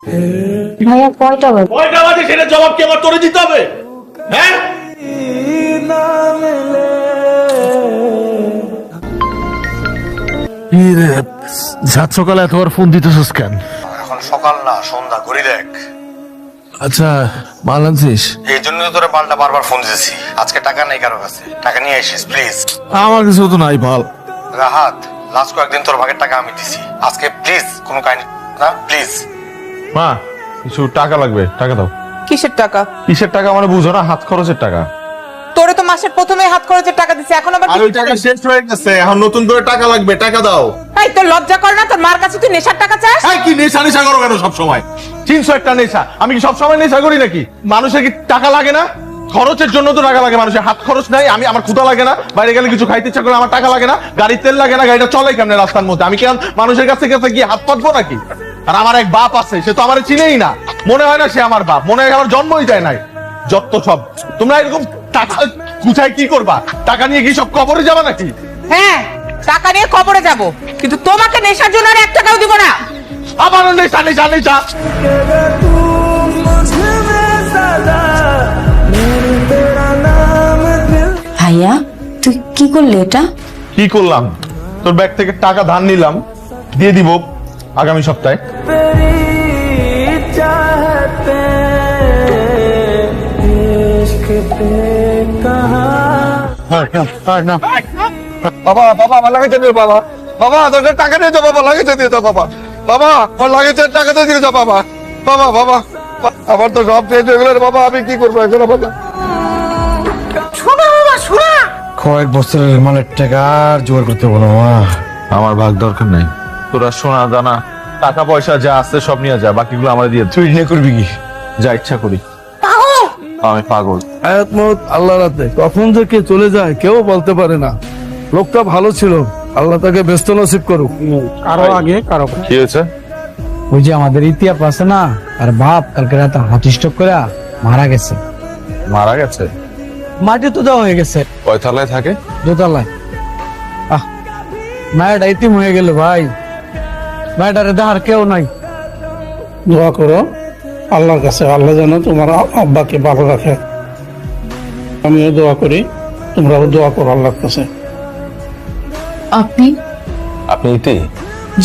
ভাইয়া কয়টা বাজে সেটা জবাব কি আমার তোরে দিতে হবে? হ্যাঁ, সাত সকালে এতবার ফোন দিতেছিস কেন? এখন সকাল না, সন্ধ্যা, ঘড়ি দেখ। আচ্ছা মাল আনছিস? এই জন্য তোরে পাল্টা বারবার ফোন দিয়েছি। আজকে টাকা নেই কারো কাছে, টাকা নিয়ে আসিস প্লিজ। আমার কিছু তো নাই ভাল। রাহাত, লাস্ট কয়েকদিন তোর ভাগের টাকা আমি দিছি, আজকে প্লিজ কোনো কাহিনী না, প্লিজ। মা কিছু টাকা লাগবে, টাকা দাও। কিসের টাকা? কিসের টাকা মানে বুঝো না? হাত খরচের টাকা। তোরে তো মাসের প্রথমে হাত খরচের টাকা দিছে, এখন আবার আর ওই টাকা শেষ হয়ে গেছে, এখন নতুন করে টাকা লাগবে, টাকা দাও। এই তোর লজ্জা কর না? তোর মার কাছে তুই নেশার টাকা চাস? এই কি নেশা নেশা করো কেন সব সময়? 300 একটা নেশা, আমি কি সবসময় নেশা করি নাকি? মানুষের কি টাকা লাগে না? খরচের জন্য তো টাকা লাগে, মানুষের হাত খরচ নাই। আমার ক্ষুধা লাগে না? বাইরে গেলে কিছু খাইতে ইচ্ছা করে আমার টাকা লাগে না? গাড়ির তেল লাগে না? গাড়িটা চলে কেমনে রাস্তার মধ্যে? আমি কেন মানুষের কাছে কাছে গিয়ে হাত পাতবো নাকি? আর আমার এক বাপ আছে, সে তো আমার চিনেই না, মনে হয় না সে আমার বাপ, মনে হয় আমার জন্মই দেয় নাই। যত সব তোমরা এরকম টাকা গুছাই কি করবা? টাকা নিয়ে কি সব কবরে যাবা নাকি? হ্যাঁ, টাকা নিয়ে কবরে যাব, কিন্তু তোমাকে নেশার জন্য আর 1 টাকাও দিব না। আমার নেশা নেশা নেশা। ভাইয়া তুই কি করলি এটা? কি করলাম? তোর ব্যাগ থেকে টাকা ধার নিলাম, দিয়ে দিব আগামী সপ্তাহে। বাবা বাবা আমার লাগাইতে দিও বাবা, বাবা তোদের টাকা দিয়ে দাও বাবা, লাগাইতে দিয়ে দাও বাবা, বাবা আমার লাগাইতে টাকা দিয়ে দাও বাবা, বাবা বাবা আমার তো সব শেষ হয়ে গেল রে বাবা, আমি কি করবো এখন বাবা? কয়েক বছরের মালের টাকা আর জোগাড় করতে বলো মা। আমার ভাগ দরকার নাই, তোরা সোনা দানা টাকা পয়সা যা আছে সব নিয়ে যা, বাকিগুলো আমার দিয়ে দে। তুই নিয়ে করবি কি? যা ইচ্ছা করি। আমি পাগল। হায়াত মত আল্লাহর হাতে, কখন যে কে চলে যায় কেউ বলতে পারে না। লোকটা ভালো ছিল, আল্লাহ তাকে ব্যস্ত নসিব করুক। কারো আগে কারো কি হয়েছে? ওই যে আমাদের ইতিহাস আছে না, আর বাপ কালকে রাতে হার্ট স্ট্রোক করে মারা গেছে। মারা গেছে? মাটি তো দেওয়া হয়ে গেছে কয় তলায় থাকে? দোতলায়। মায়েরা ইতিম হয়ে গেল ভাই, মায়েরারে দেখার কেউ নাই। দোয়া করো আল্লাহর কাছে, আল্লাহ যেন তোমার আব্বাকে ভালো রাখে। আমিও দোয়া করি, তোমরাও দোয়া করো আল্লাহর কাছে। আপনি? আপনি ইতি?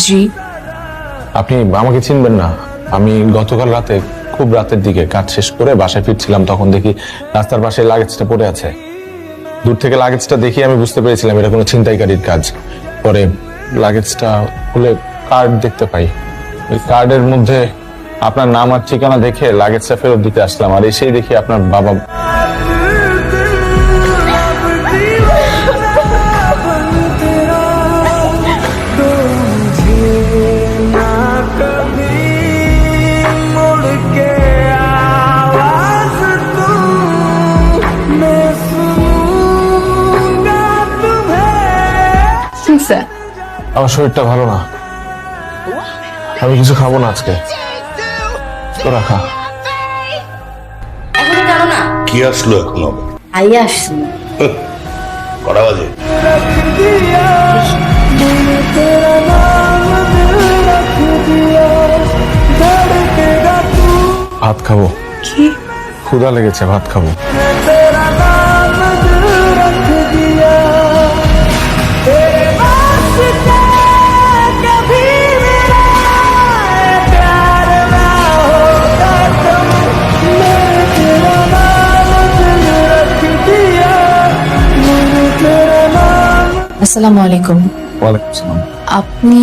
জি। আপনি আমাকে চিনবেন না? আমি গতকাল রাতে খুব রাতের দিকে কাজ শেষ করে বাসায় ফিরছিলাম, তখন দেখি রাস্তার পাশে লাগেজটা পড়ে আছে। দূর থেকে লাগেজটা দেখি আমি বুঝতে পেরেছিলাম এটা কোনো ছিনতাইকারীর কাজ। পরে লাগেজটা খুলে কার্ড দেখতে পাই, ওই কার্ডের মধ্যে আপনার নাম আর ঠিকানা দেখে লাগেজটা ফেরত দিতে আসলাম, আর এসেই দেখি আপনার বাবা। আমার শরীরটা ভালো না, আমি কিছু খাবো না আজকে। তোরা খা। এখনো জানো না? কি আসলো এখনো? ভাইয়া আসছে। কটা বাজে? ভাত খাবো। কি? ক্ষুধা লেগেছে, ভাত খাবো। আসসালামু আলাইকুম। ওয়ালাইকুম আসসালাম। আপনি